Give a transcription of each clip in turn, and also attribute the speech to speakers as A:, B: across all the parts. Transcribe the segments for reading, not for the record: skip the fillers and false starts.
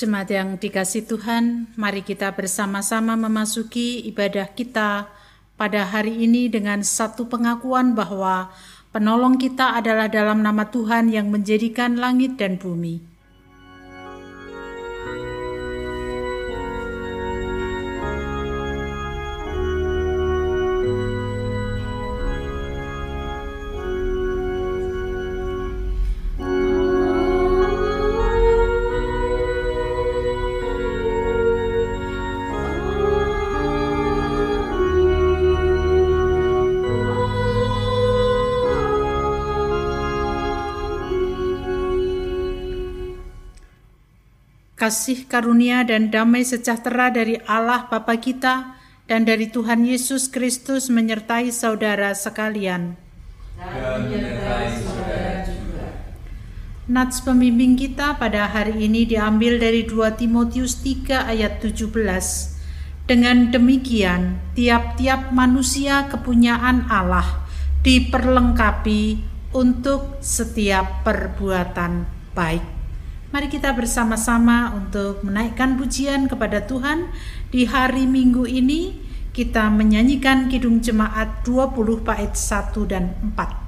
A: Jemaat yang dikasihi Tuhan, mari kita bersama-sama memasuki ibadah kita pada hari ini dengan satu pengakuan bahwa penolong kita adalah dalam nama Tuhan yang menjadikan langit dan bumi. Kasih karunia dan damai sejahtera dari Allah Bapa kita dan dari Tuhan Yesus Kristus menyertai saudara sekalian.
B: Dan menyertai saudara juga.
A: Nats pembimbing kita pada hari ini diambil dari 2 Timotius 3 ayat 17. Dengan demikian, tiap-tiap manusia kepunyaan Allah diperlengkapi untuk setiap perbuatan baik. Mari kita bersama-sama untuk menaikkan pujian kepada Tuhan. Di hari Minggu ini kita menyanyikan Kidung Jemaat 20 bait 1 dan 4.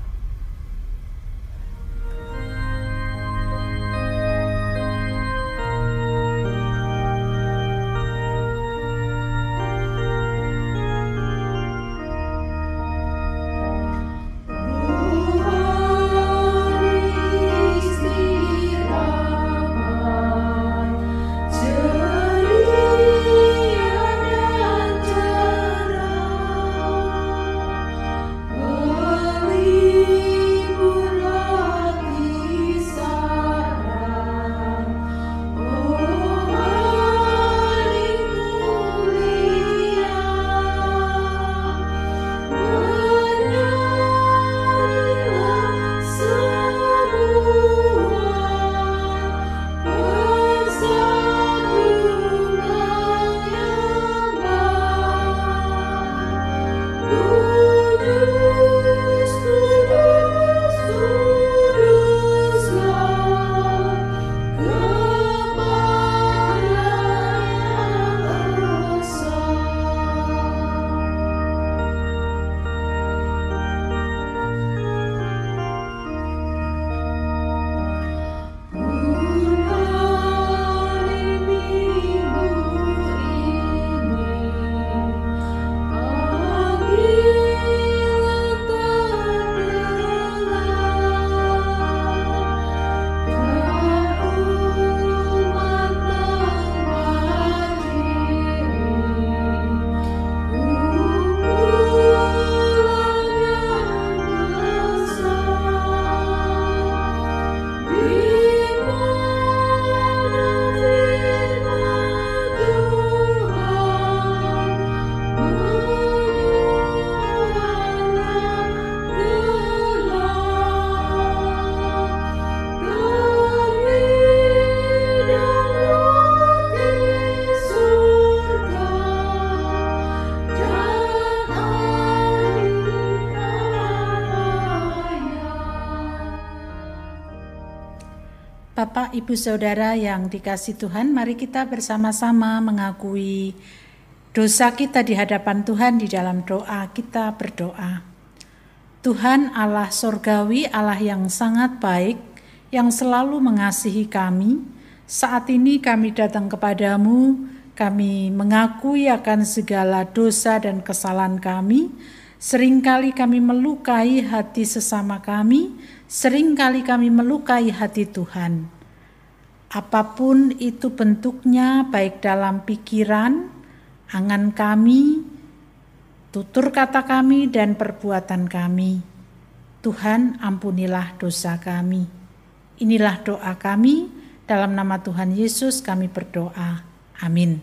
A: Bapak, Ibu, Saudara yang dikasihi Tuhan, mari kita bersama-sama mengakui dosa kita di hadapan Tuhan. Di dalam doa kita berdoa. Tuhan Allah Sorgawi, Allah yang sangat baik, yang selalu mengasihi kami, saat ini kami datang kepadamu, kami mengakui akan segala dosa dan kesalahan kami. Seringkali kami melukai hati sesama kami, seringkali kami melukai hati Tuhan. Apapun itu bentuknya, baik dalam pikiran, angan kami, tutur kata kami, dan perbuatan kami. Tuhan, ampunilah dosa kami. Inilah doa kami, dalam nama Tuhan Yesus kami berdoa. Amin.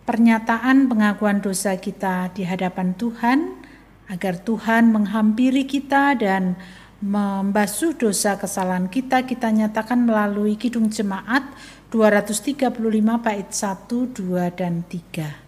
A: Pernyataan pengakuan dosa kita di hadapan Tuhan, agar Tuhan menghampiri kita dan membasuh dosa kesalahan kita, kita nyatakan melalui Kidung Jemaat 235 bait 1, 2, dan 3.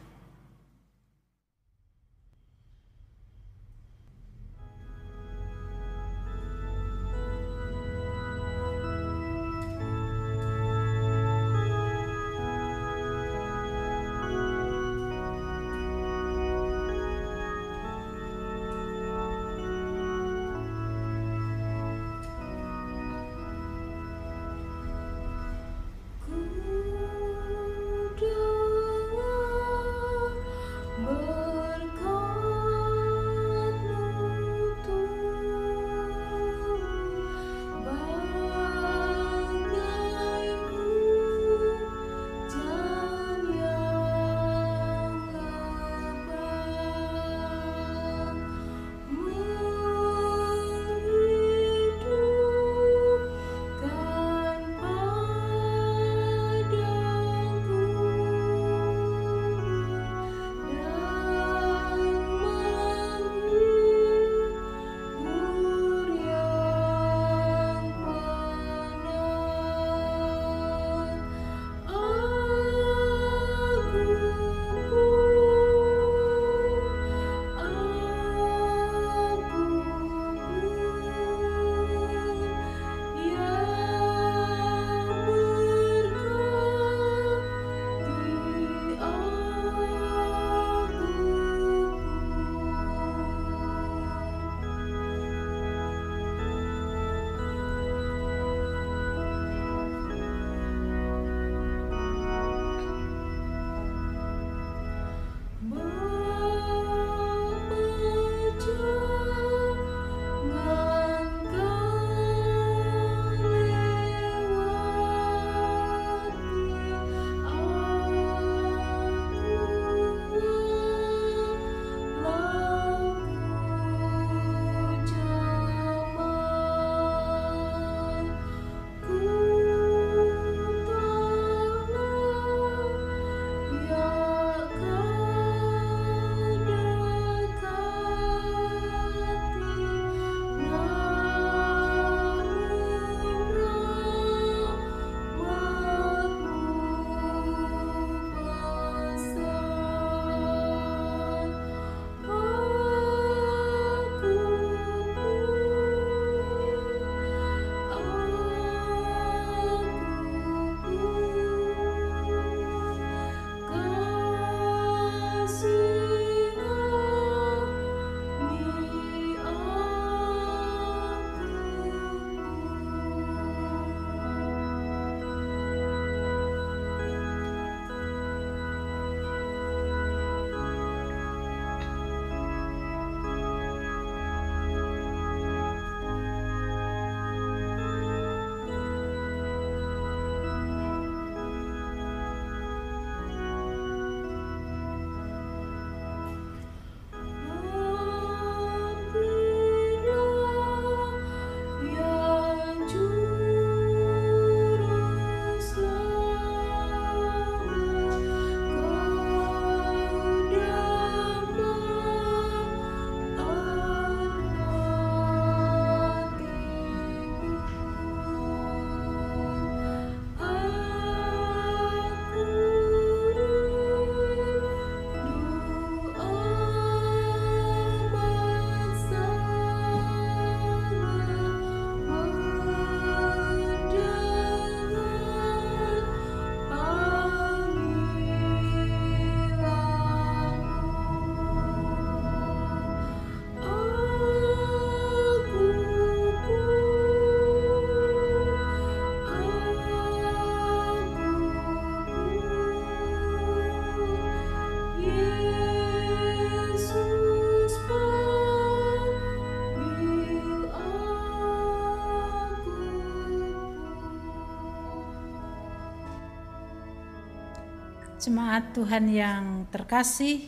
A: Jemaat Tuhan yang terkasih,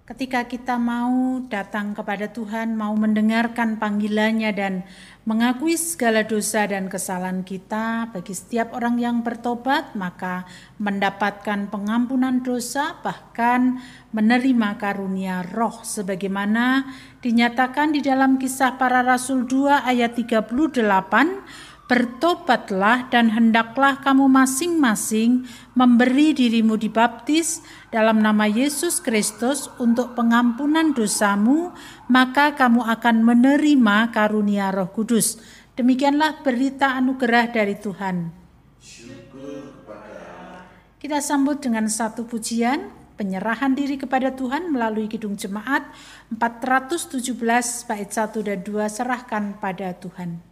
A: ketika kita mau datang kepada Tuhan, mau mendengarkan panggilannya dan mengakui segala dosa dan kesalahan kita, bagi setiap orang yang bertobat, maka mendapatkan pengampunan dosa, bahkan menerima karunia roh, sebagaimana dinyatakan di dalam Kisah Para Rasul 2 ayat 38, bertobatlah dan hendaklah kamu masing-masing memberi dirimu dibaptis dalam nama Yesus Kristus untuk pengampunan dosamu, maka kamu akan menerima karunia Roh Kudus. Demikianlah berita anugerah dari Tuhan. Kita sambut dengan satu pujian, penyerahan diri kepada Tuhan melalui Kidung Jemaat 417 bait 1 dan 2, serahkan pada Tuhan.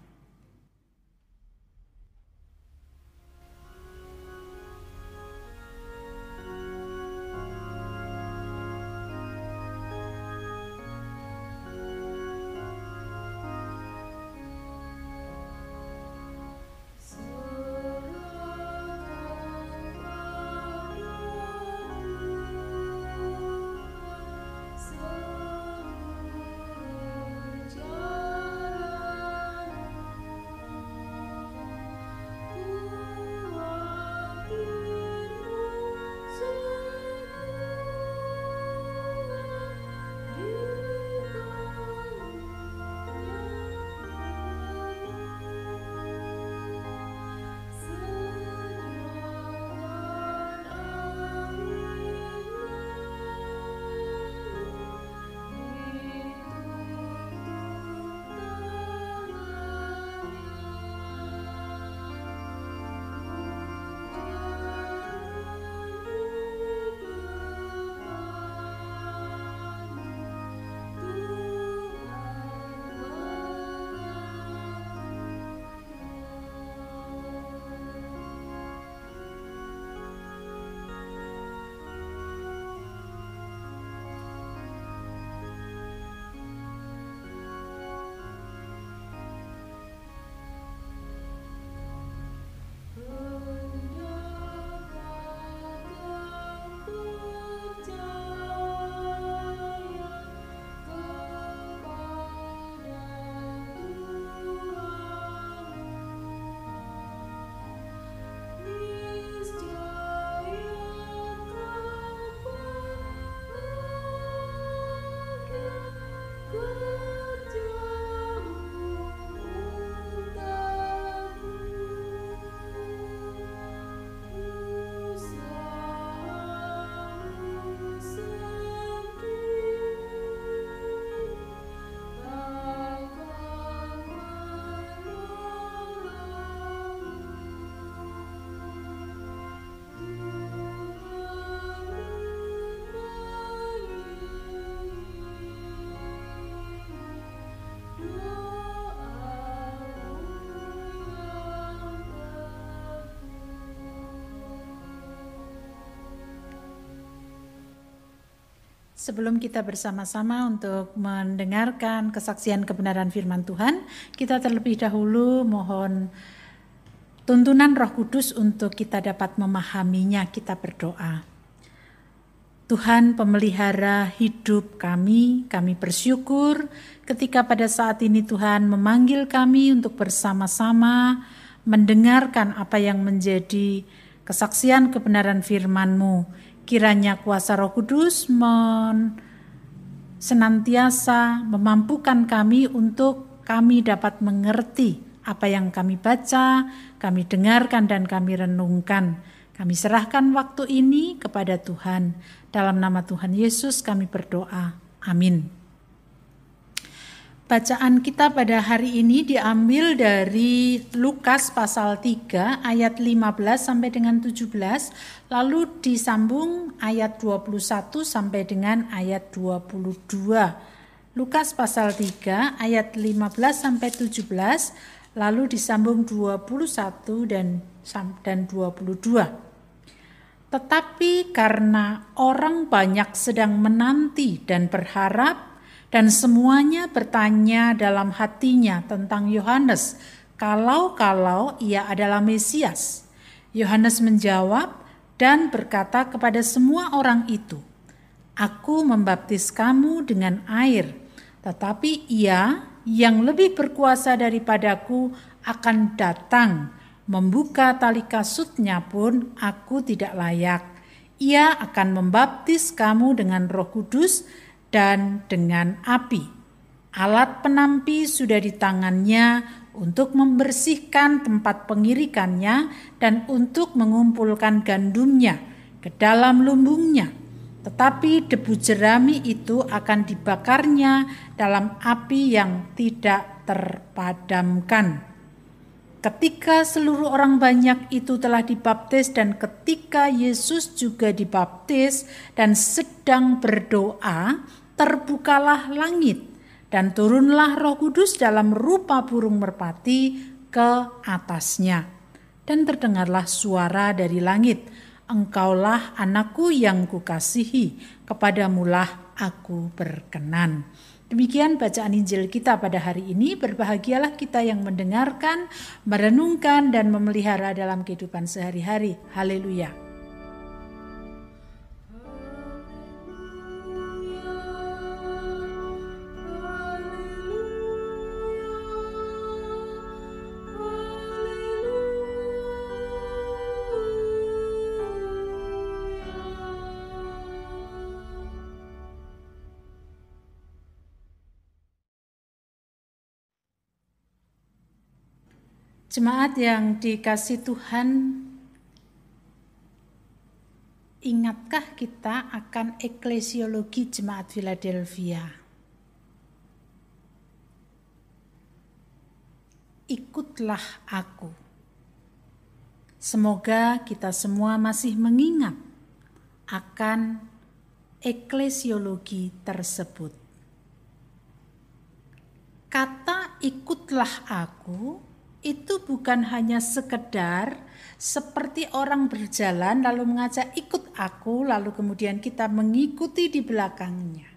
A: Sebelum kita bersama-sama untuk mendengarkan kesaksian kebenaran firman Tuhan, kita terlebih dahulu mohon tuntunan Roh Kudus untuk kita dapat memahaminya. Kita berdoa. Tuhan pemelihara hidup kami bersyukur ketika pada saat ini Tuhan memanggil kami untuk bersama-sama mendengarkan apa yang menjadi kesaksian kebenaran firman-Mu. Kiranya kuasa Roh Kudus senantiasa memampukan kami untuk kami dapat mengerti apa yang kami baca, kami dengarkan dan kami renungkan. Kami serahkan waktu ini kepada Tuhan. Dalam nama Tuhan Yesus kami berdoa. Amin. Bacaan kita pada hari ini diambil dari Lukas pasal 3 ayat 15 sampai dengan 17, lalu disambung ayat 21 sampai dengan ayat 22. Lukas pasal 3 ayat 15 sampai 17, lalu disambung 21 dan 22. Tetapi karena orang banyak sedang menanti dan berharap, dan semuanya bertanya dalam hatinya tentang Yohanes, kalau ia adalah Mesias. Yohanes menjawab, dan berkata kepada semua orang itu, "Aku membaptis kamu dengan air, tetapi Ia yang lebih berkuasa daripadaku akan datang. Membuka tali kasutnya pun aku tidak layak. Ia akan membaptis kamu dengan Roh Kudus dan dengan api. Alat penampi sudah di tangannya untuk membersihkan tempat pengirikannya dan untuk mengumpulkan gandumnya ke dalam lumbungnya. Tetapi debu jerami itu akan dibakarnya dalam api yang tidak terpadamkan." Ketika seluruh orang banyak itu telah dibaptis dan ketika Yesus juga dibaptis dan sedang berdoa, terbukalah langit dan turunlah Roh Kudus dalam rupa burung merpati ke atasnya. Dan terdengarlah suara dari langit, "Engkaulah anakku yang kukasihi, kepadamulah aku berkenan." Demikian bacaan Injil kita pada hari ini. Berbahagialah kita yang mendengarkan, merenungkan, dan memelihara dalam kehidupan sehari-hari. Haleluya. Jemaat yang dikasihi Tuhan, ingatkah kita akan eklesiologi Jemaat Philadelphia? Ikutlah aku. Semoga kita semua masih mengingat akan eklesiologi tersebut. Kata ikutlah aku itu bukan hanya sekedar seperti orang berjalan lalu mengajak ikut aku, lalu kemudian kita mengikuti di belakangnya.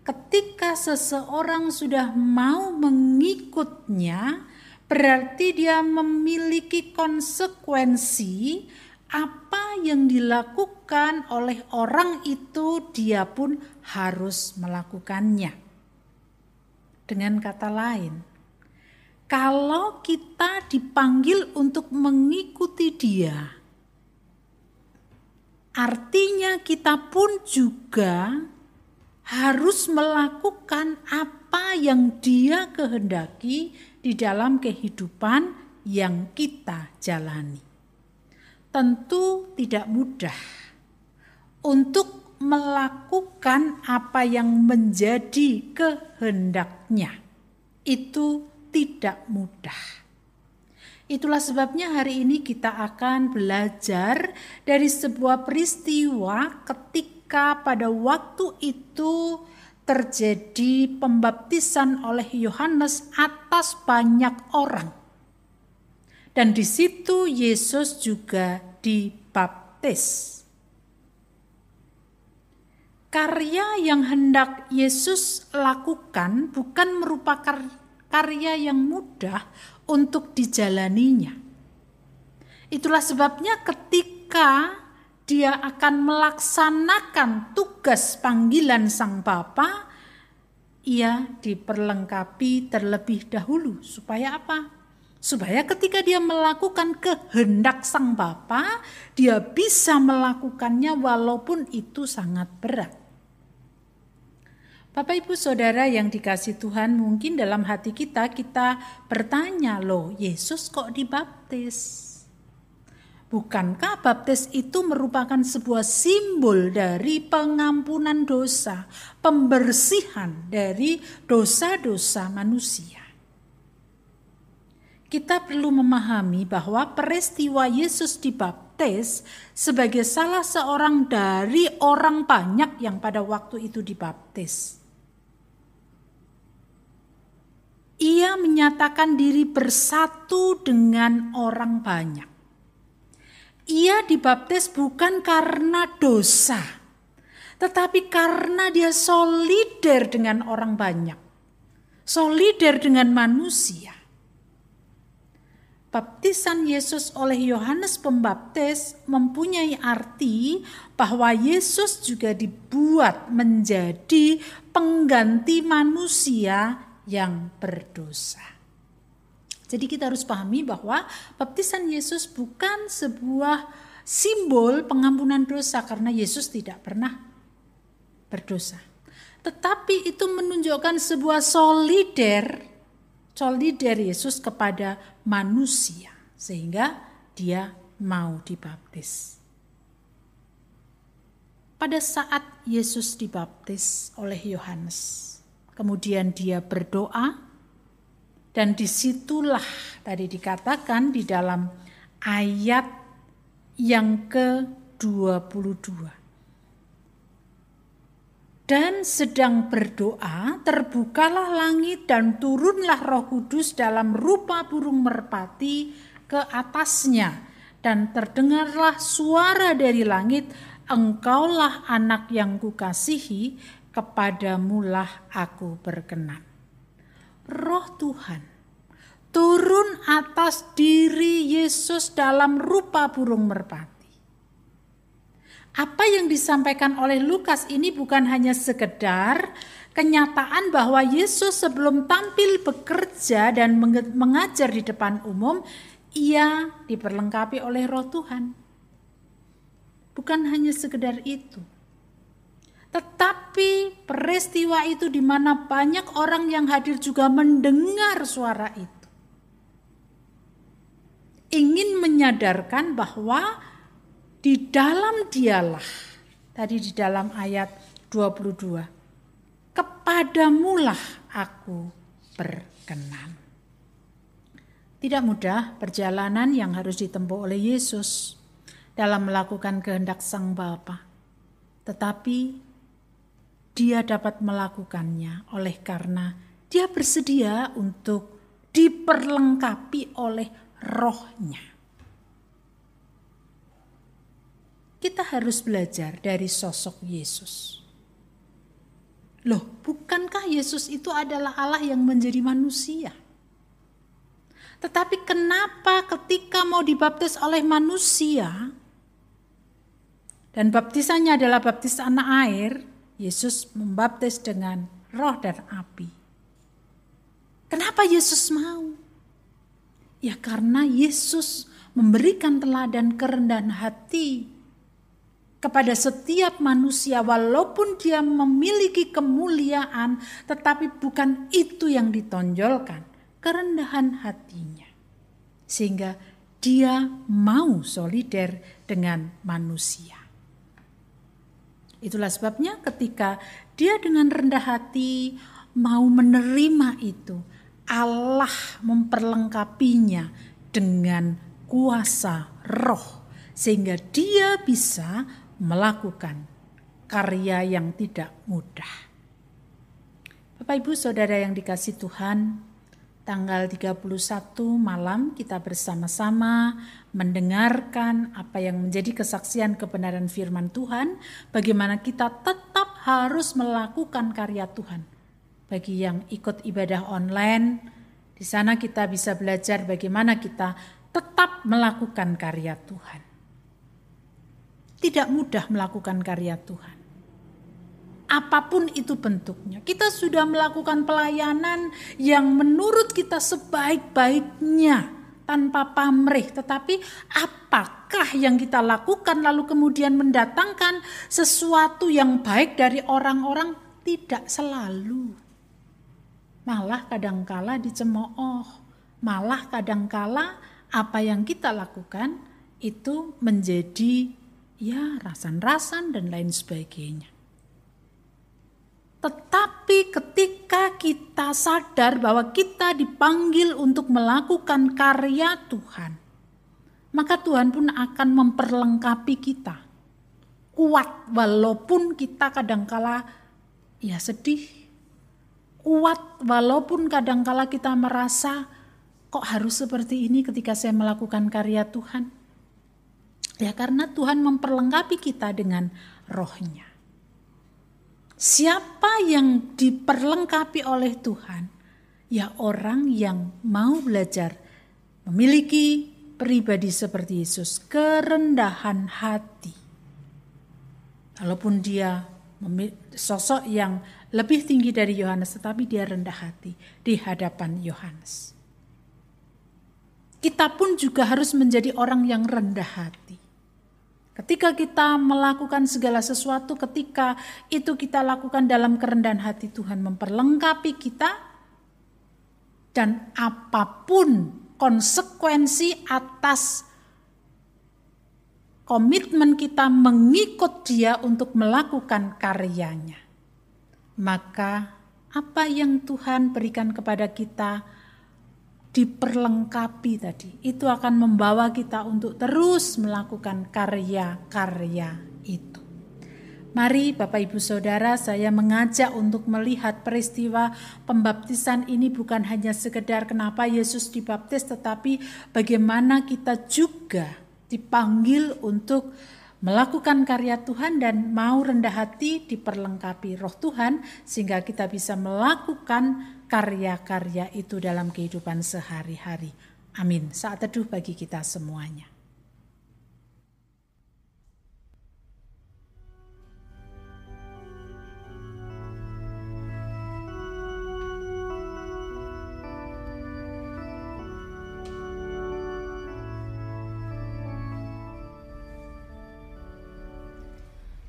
A: Ketika seseorang sudah mau mengikutnya, berarti dia memiliki konsekuensi apa yang dilakukan oleh orang itu, dia pun harus melakukannya. Dengan kata lain, kalau kita dipanggil untuk mengikuti dia, artinya kita pun juga harus melakukan apa yang dia kehendaki di dalam kehidupan yang kita jalani. Tentu tidak mudah untuk melakukan apa yang menjadi kehendaknya. Itu tidak mudah. Itulah sebabnya hari ini kita akan belajar dari sebuah peristiwa ketika pada waktu itu terjadi pembaptisan oleh Yohanes atas banyak orang. Dan di situ Yesus juga dibaptis. Karya yang hendak Yesus lakukan bukan merupakan karya yang mudah untuk dijalaninya. Itulah sebabnya ketika dia akan melaksanakan tugas panggilan Sang Bapa, ia diperlengkapi terlebih dahulu. Supaya apa? Supaya ketika dia melakukan kehendak Sang Bapa, dia bisa melakukannya walaupun itu sangat berat. Bapak Ibu Saudara yang dikasihi Tuhan, mungkin dalam hati kita bertanya, loh Yesus kok dibaptis? Bukankah baptis itu merupakan sebuah simbol dari pengampunan dosa, pembersihan dari dosa-dosa manusia? Kita perlu memahami bahwa peristiwa Yesus dibaptis sebagai salah seorang dari orang banyak yang pada waktu itu dibaptis. Ia menyatakan diri bersatu dengan orang banyak. Ia dibaptis bukan karena dosa, tetapi karena dia solider dengan orang banyak, solider dengan manusia. baptisan Yesus oleh Yohanes Pembaptis mempunyai arti bahwa Yesus juga dibuat menjadi pengganti manusia yang berdosa. Jadi kita harus pahami bahwa baptisan Yesus bukan sebuah simbol pengampunan dosa karena Yesus tidak pernah berdosa. Tetapi itu menunjukkan sebuah solider Yesus kepada manusia sehingga dia mau dibaptis. Pada saat Yesus dibaptis oleh Yohanes, kemudian dia berdoa dan disitulah tadi dikatakan di dalam ayat yang ke-22. Dan sedang berdoa, terbukalah langit dan turunlah Roh Kudus dalam rupa burung merpati ke atasnya. Dan terdengarlah suara dari langit, engkaulah anak yang kukasihi, kepadamulah aku berkenan. Roh Tuhan turun atas diri Yesus dalam rupa burung merpati. Apa yang disampaikan oleh Lukas ini bukan hanya sekedar kenyataan bahwa Yesus sebelum tampil bekerja dan mengajar di depan umum, ia diperlengkapi oleh Roh Tuhan. Bukan hanya sekedar itu. Tetapi peristiwa itu di mana banyak orang yang hadir juga mendengar suara itu. Ingin menyadarkan bahwa di dalam dialah, tadi di dalam ayat 22, kepadamulah aku berkenan. Tidak mudah perjalanan yang harus ditempuh oleh Yesus dalam melakukan kehendak Sang Bapa. Tetapi dia dapat melakukannya oleh karena dia bersedia untuk diperlengkapi oleh Roh-Nya. Kita harus belajar dari sosok Yesus. Loh, bukankah Yesus itu adalah Allah yang menjadi manusia? Tetapi kenapa ketika mau dibaptis oleh manusia, dan baptisannya adalah baptisan air, Yesus membaptis dengan roh dan api. Kenapa Yesus mau? Ya karena Yesus memberikan teladan kerendahan hati kepada setiap manusia walaupun dia memiliki kemuliaan, tetapi bukan itu yang ditonjolkan, kerendahan hatinya. Sehingga dia mau solider dengan manusia. Itulah sebabnya ketika dia dengan rendah hati mau menerima itu, Allah memperlengkapinya dengan kuasa roh. Sehingga dia bisa melakukan karya yang tidak mudah. Bapak Ibu Saudara yang dikasihi Tuhan, tanggal 31 malam kita bersama-sama mendengarkan apa yang menjadi kesaksian kebenaran firman Tuhan, bagaimana kita tetap harus melakukan karya Tuhan. Bagi yang ikut ibadah online, di sana kita bisa belajar bagaimana kita tetap melakukan karya Tuhan. Tidak mudah melakukan karya Tuhan. Apapun itu bentuknya. Kita sudah melakukan pelayanan yang menurut kita sebaik-baiknya tanpa pamrih. Tetapi apakah yang kita lakukan lalu kemudian mendatangkan sesuatu yang baik dari orang-orang? Tidak selalu. Malah kadangkala dicemooh. Malah kadangkala apa yang kita lakukan itu menjadi rasan-rasan dan lain sebagainya. Tetapi ketika kita sadar bahwa kita dipanggil untuk melakukan karya Tuhan, maka Tuhan pun akan memperlengkapi kita. Kuat walaupun kita kadangkala sedih. Kuat walaupun kadangkala kita merasa kok harus seperti ini ketika saya melakukan karya Tuhan. Ya karena Tuhan memperlengkapi kita dengan roh-Nya. Siapa yang diperlengkapi oleh Tuhan? Ya orang yang mau belajar memiliki pribadi seperti Yesus, kerendahan hati. Walaupun dia sosok yang lebih tinggi dari Yohanes, tetapi dia rendah hati di hadapan Yohanes. Kita pun juga harus menjadi orang yang rendah hati. Ketika kita melakukan segala sesuatu, ketika itu kita lakukan dalam kerendahan hati, Tuhan memperlengkapi kita, dan apapun konsekuensi atas komitmen kita mengikut Dia untuk melakukan karyanya, maka apa yang Tuhan berikan kepada kita diperlengkapi tadi, itu akan membawa kita untuk terus melakukan karya-karya itu. Mari Bapak Ibu Saudara, saya mengajak untuk melihat peristiwa pembaptisan ini bukan hanya sekedar kenapa Yesus dibaptis, tetapi bagaimana kita juga dipanggil untuk melakukan karya Tuhan dan mau rendah hati diperlengkapi Roh Tuhan sehingga kita bisa melakukan karya-karya itu dalam kehidupan sehari-hari. Amin. Saat teduh bagi kita semuanya.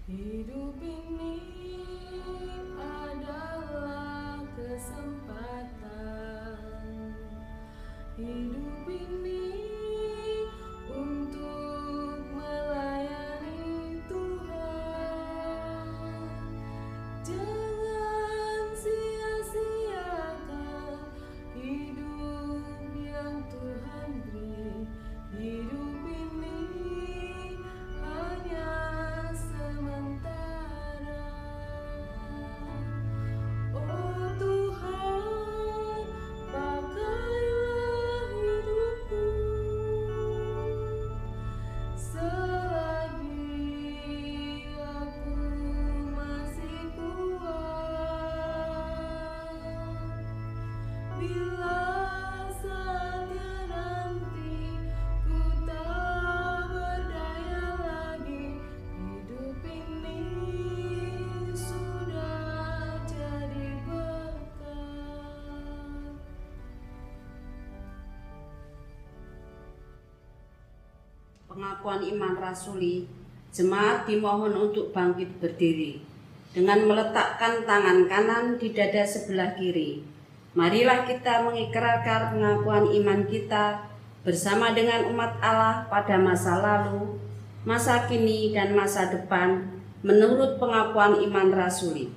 B: Hidup ini adalah kesempatan. Hidup ini untuk melayani Tuhan. Jangan sia-siakan hidup yang Tuhan beri. Hidup ini hanya sementara. Oh Tuhan, pakailah hidupku selagi aku masih kuat. Bila saatnya nanti ku tak berdaya lagi, hidup ini sudah jadi berkat.
C: Pengakuan iman rasuli, jemaat dimohon untuk bangkit berdiri dengan meletakkan tangan kanan di dada sebelah kiri. Marilah kita mengikrarkan pengakuan iman kita bersama dengan umat Allah pada masa lalu, masa kini, dan masa depan menurut pengakuan iman rasuli.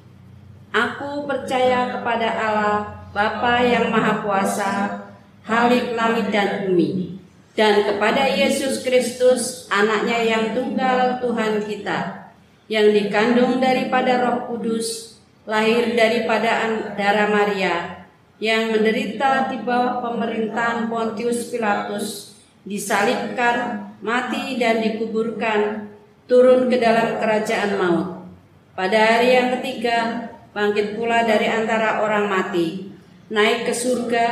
C: Aku percaya kepada Allah, Bapa yang Maha Kuasa, Khalik langit dan bumi, dan kepada Yesus Kristus, Anaknya yang tunggal Tuhan kita, yang dikandung daripada Roh Kudus, lahir daripada darah Maria, yang menderita di bawah pemerintahan Pontius Pilatus, disalibkan, mati dan dikuburkan, turun ke dalam kerajaan maut. Pada hari yang ketiga, bangkit pula dari antara orang mati, naik ke surga,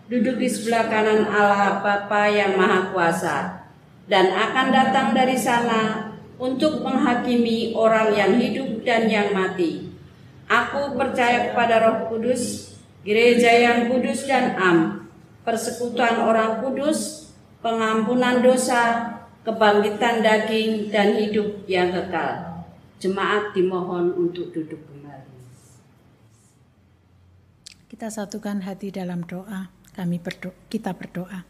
C: duduk di sebelah kanan Allah Bapa yang Maha Kuasa, dan akan datang dari sana untuk menghakimi orang yang hidup dan yang mati. Aku percaya kepada Roh Kudus, gereja yang kudus dan am, persekutuan orang kudus, pengampunan dosa, kebangkitan daging, dan hidup yang kekal. Jemaat dimohon untuk duduk kembali.
A: Kita satukan hati dalam doa. Kita berdoa.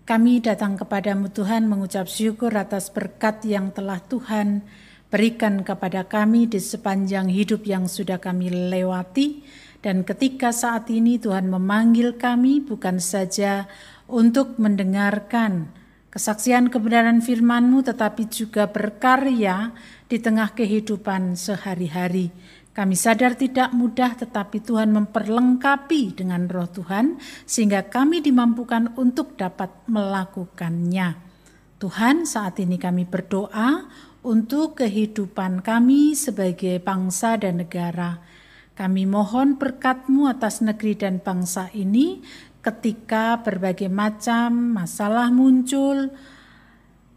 A: Kami datang kepadamu Tuhan mengucap syukur atas berkat yang telah Tuhan berikan kepada kami di sepanjang hidup yang sudah kami lewati. Dan ketika saat ini Tuhan memanggil kami bukan saja untuk mendengarkan kesaksian kebenaran firman-Mu, tetapi juga berkarya di tengah kehidupan sehari-hari. Kami sadar tidak mudah, tetapi Tuhan memperlengkapi dengan Roh Tuhan sehingga kami dimampukan untuk dapat melakukannya. Tuhan, saat ini kami berdoa untuk kehidupan kami sebagai bangsa dan negara. Kami mohon berkat-Mu atas negeri dan bangsa ini, ketika berbagai macam masalah muncul,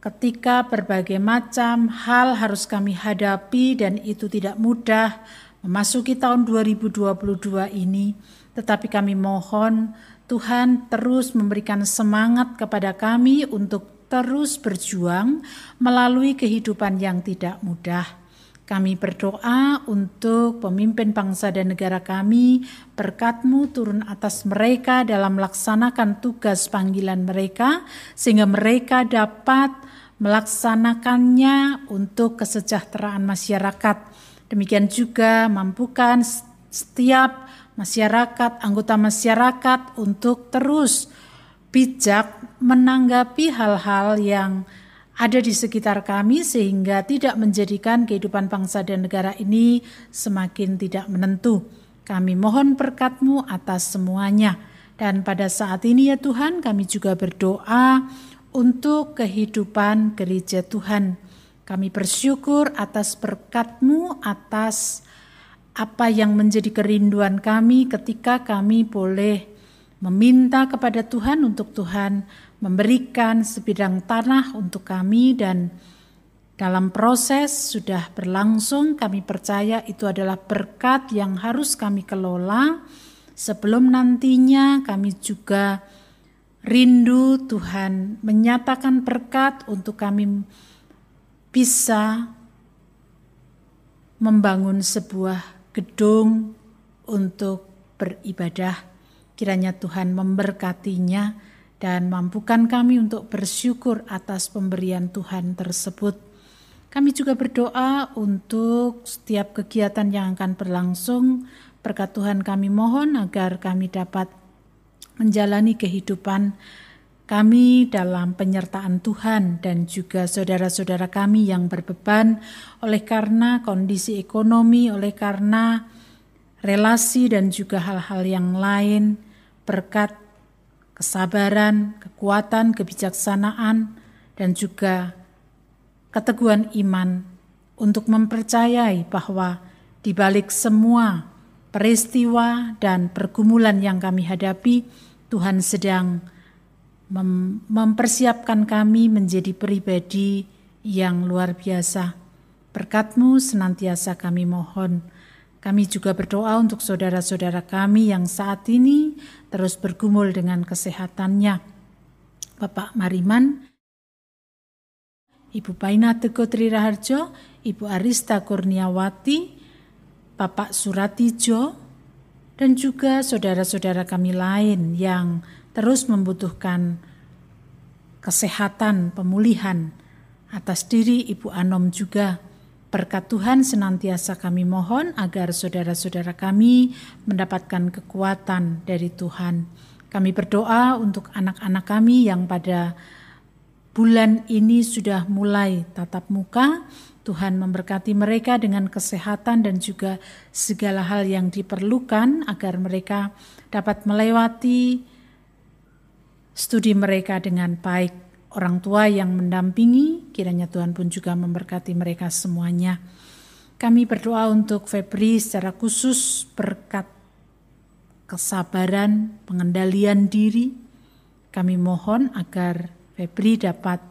A: ketika berbagai macam hal harus kami hadapi dan itu tidak mudah memasuki tahun 2022 ini. Tetapi kami mohon Tuhan terus memberikan semangat kepada kami untuk terus berjuang melalui kehidupan yang tidak mudah. Kami berdoa untuk pemimpin bangsa dan negara kami, berkat-Mu turun atas mereka dalam melaksanakan tugas panggilan mereka, sehingga mereka dapat melaksanakannya untuk kesejahteraan masyarakat. Demikian juga mampukan setiap masyarakat, anggota masyarakat untuk terus bijak menanggapi hal-hal yang ada di sekitar kami sehingga tidak menjadikan kehidupan bangsa dan negara ini semakin tidak menentu. Kami mohon berkat-Mu atas semuanya. Dan pada saat ini ya Tuhan, kami juga berdoa untuk kehidupan gereja Tuhan. Kami bersyukur atas berkat-Mu, atas apa yang menjadi kerinduan kami ketika kami boleh meminta kepada Tuhan untuk Tuhan memberikan sebidang tanah untuk kami, dan dalam proses sudah berlangsung. Kami percaya itu adalah berkat yang harus kami kelola sebelum nantinya kami juga rindu Tuhan menyatakan berkat untuk kami bisa membangun sebuah gedung untuk beribadah. Kiranya Tuhan memberkatinya dan mampukan kami untuk bersyukur atas pemberian Tuhan tersebut. Kami juga berdoa untuk setiap kegiatan yang akan berlangsung. Berkat Tuhan kami mohon agar kami dapat menjalani kehidupan kami dalam penyertaan Tuhan, dan juga saudara-saudara kami yang berbeban oleh karena kondisi ekonomi, oleh karena relasi dan juga hal-hal yang lain. Berkat kesabaran, kekuatan, kebijaksanaan, dan juga keteguhan iman untuk mempercayai bahwa di balik semua peristiwa dan pergumulan yang kami hadapi, Tuhan sedang mempersiapkan kami menjadi pribadi yang luar biasa. Berkat-Mu senantiasa kami mohon. Kami juga berdoa untuk saudara-saudara kami yang saat ini terus bergumul dengan kesehatannya. Bapak Mariman, Ibu Paina Teguh Tri Raharjo, Ibu Arista Kurniawati, Bapak Suratijo, dan juga saudara-saudara kami lain yang terus membutuhkan kesehatan, pemulihan. Atas diri Ibu Anom juga. Berkat Tuhan senantiasa kami mohon agar saudara-saudara kami mendapatkan kekuatan dari Tuhan. Kami berdoa untuk anak-anak kami yang pada bulan ini sudah mulai tatap muka. Tuhan memberkati mereka dengan kesehatan dan juga segala hal yang diperlukan agar mereka dapat melewati studi mereka dengan baik. Orang tua yang mendampingi, kiranya Tuhan pun juga memberkati mereka semuanya. Kami berdoa untuk Febri secara khusus, berkat kesabaran, pengendalian diri. Kami mohon agar Febri dapat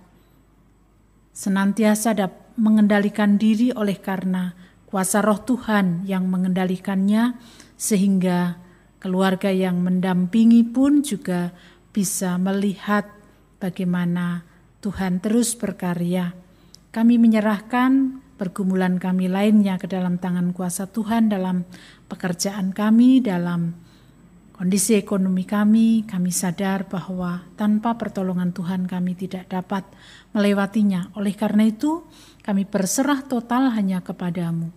A: senantiasa mengendalikan diri oleh karena kuasa roh Tuhan yang mengendalikannya, sehingga keluarga yang mendampingi pun juga bisa melihat bagaimana Tuhan terus berkarya. Kami menyerahkan pergumulan kami lainnya ke dalam tangan kuasa Tuhan, dalam pekerjaan kami, dalam kondisi ekonomi kami. Kami sadar bahwa tanpa pertolongan Tuhan kami tidak dapat melewatinya. Oleh karena itu, kami berserah total hanya kepadamu.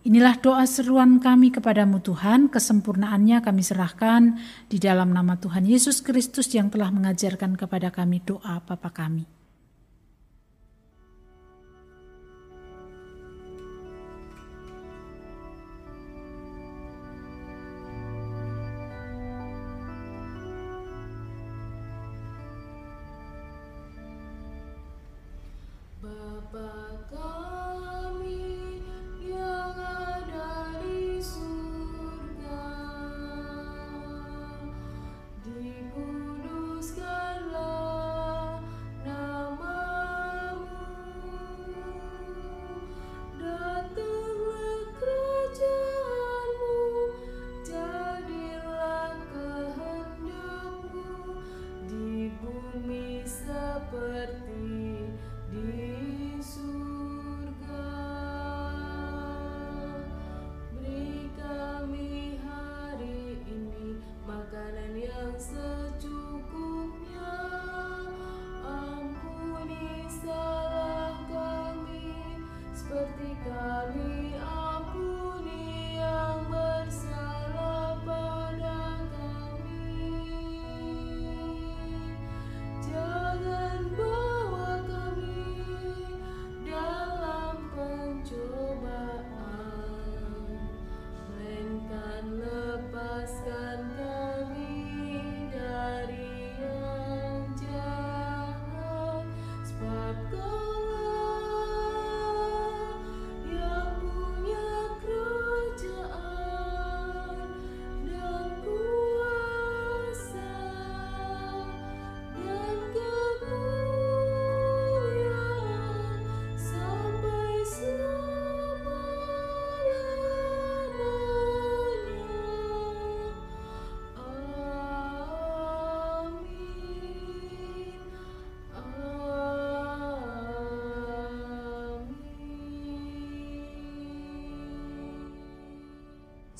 A: Inilah doa seruan kami kepadamu Tuhan, kesempurnaannya kami serahkan di dalam nama Tuhan Yesus Kristus yang telah mengajarkan kepada kami doa Bapa kami.
B: Bapa kami yang ada di surga,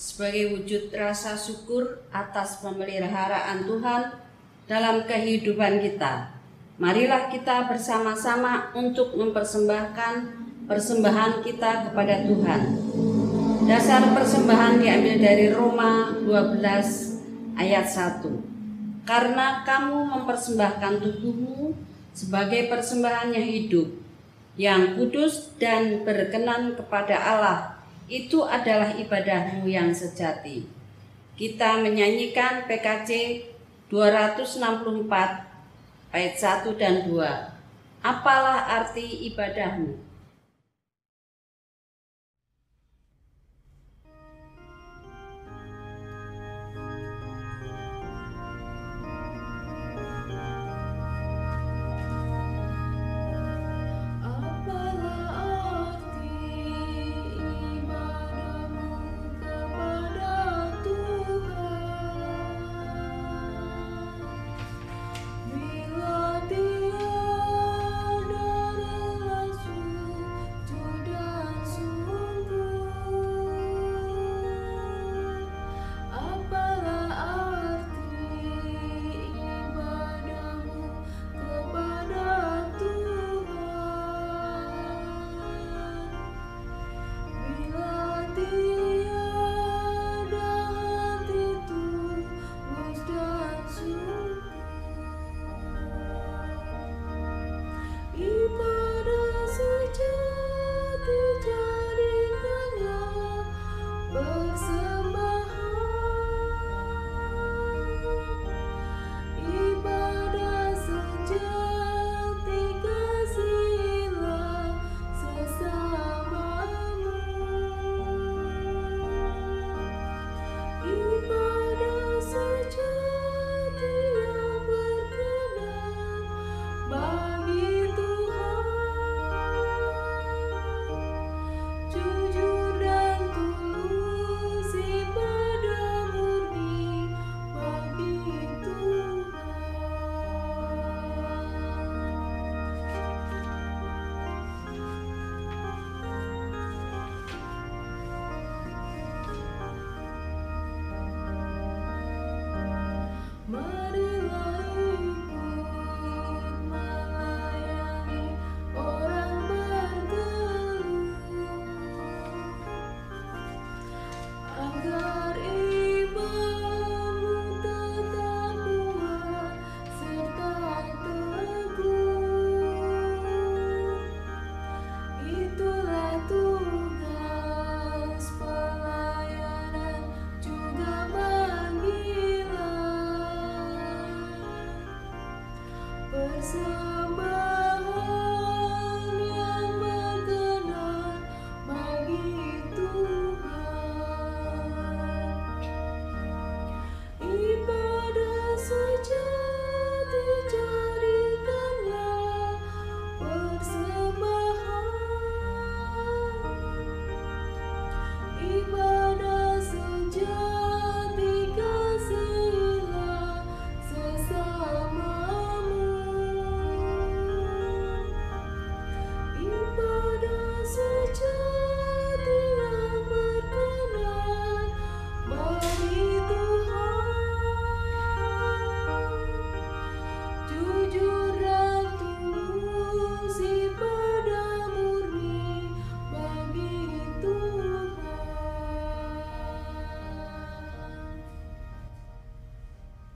C: sebagai wujud rasa syukur atas pemeliharaan Tuhan dalam kehidupan kita. Marilah kita bersama-sama untuk mempersembahkan persembahan kita kepada Tuhan. Dasar persembahan diambil dari Roma 12 ayat 1. Karena kamu mempersembahkan tubuhmu sebagai persembahan yang hidup, yang kudus dan berkenan kepada Allah, itu adalah ibadahmu yang sejati. Kita menyanyikan PKJ 264 ayat 1 dan 2. Apalah arti ibadahmu?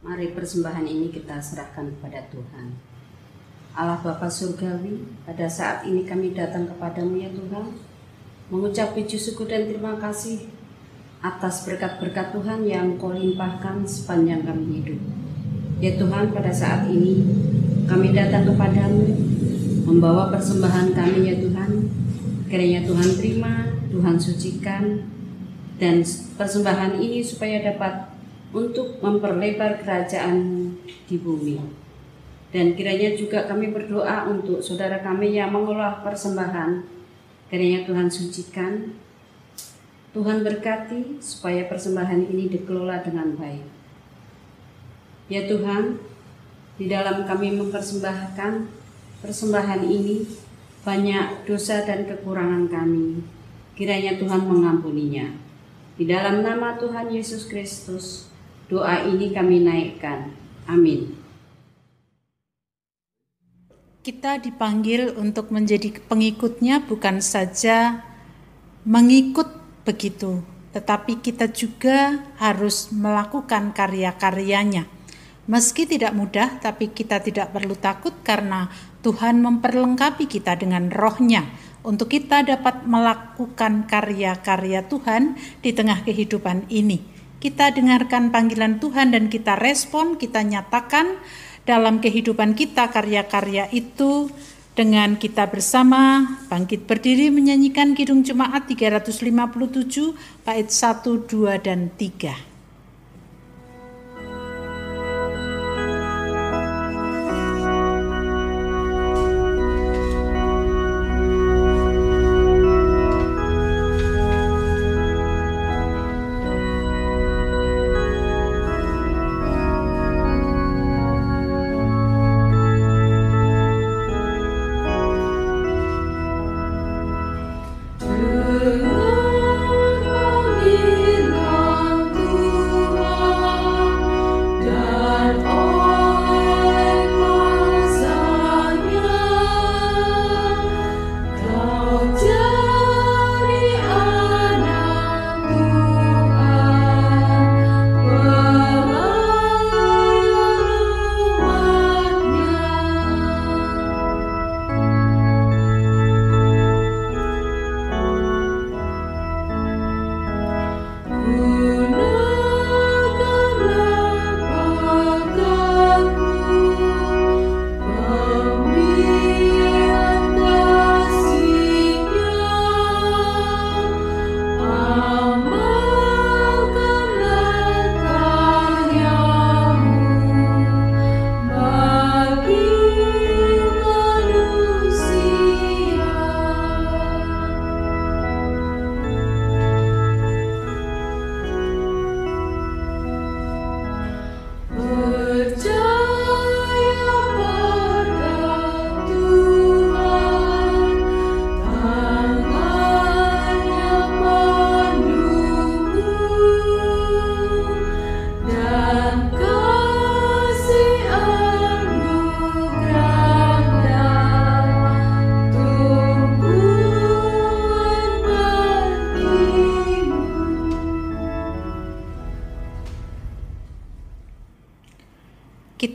C: Mari persembahan ini kita serahkan kepada Tuhan. Allah Bapa Surgawi, pada saat ini kami datang kepadamu ya Tuhan, mengucap puji syukur dan terima kasih atas berkat-berkat Tuhan yang Kau limpahkan sepanjang kami hidup. Ya Tuhan, pada saat ini kami datang kepadamu, membawa persembahan kami ya Tuhan. Kiranya Tuhan terima, Tuhan sucikan, dan persembahan ini supaya dapat untuk memperlebar kerajaan di bumi. Dan kiranya juga kami berdoa untuk saudara kami yang mengolah persembahan. Kiranya Tuhan sucikan, Tuhan berkati supaya persembahan ini dikelola dengan baik. Ya Tuhan, di dalam kami mempersembahkan persembahan ini, banyak dosa dan kekurangan kami. Kiranya Tuhan mengampuninya. Di dalam nama Tuhan Yesus Kristus, doa ini kami naikkan. Amin.
A: Kita dipanggil untuk menjadi pengikutnya, bukan saja mengikut begitu, tetapi kita juga harus melakukan karya-karyanya. Meski tidak mudah, tapi kita tidak perlu takut karena Tuhan memperlengkapi kita dengan roh-Nya untuk kita dapat melakukan karya-karya Tuhan di tengah kehidupan ini. Kita dengarkan panggilan Tuhan dan kita respon, kita nyatakan dalam kehidupan kita karya-karya itu dengan kita bersama bangkit berdiri menyanyikan Kidung Jemaat 357 bait 1, 2, dan 3.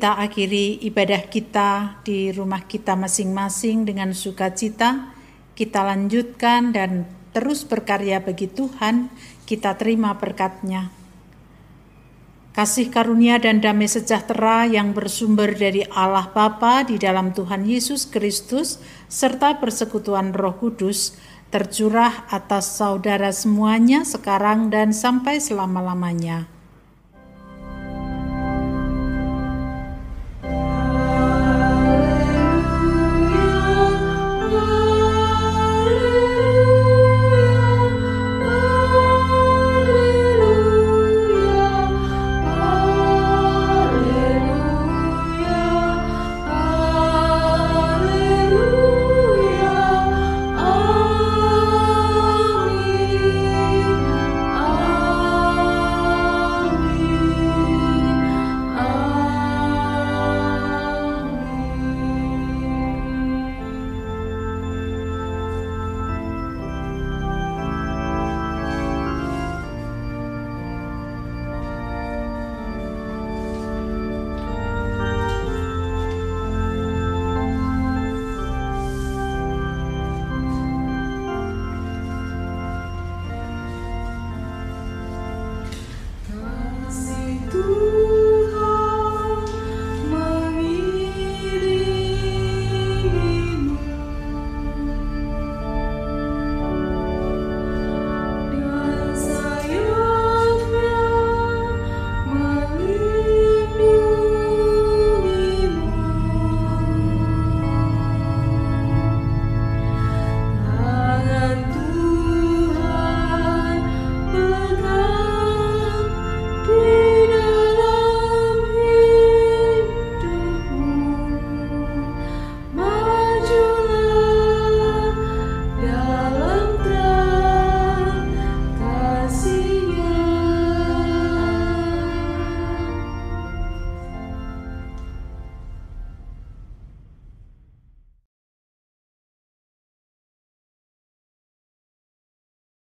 A: Kita akhiri ibadah kita di rumah kita masing-masing dengan sukacita. Kita lanjutkan dan terus berkarya bagi Tuhan. Kita terima berkat-Nya. Kasih karunia dan damai sejahtera yang bersumber dari Allah Bapa di dalam Tuhan Yesus Kristus serta persekutuan Roh Kudus tercurah atas saudara semuanya sekarang dan sampai selama-lamanya.
B: Tuhan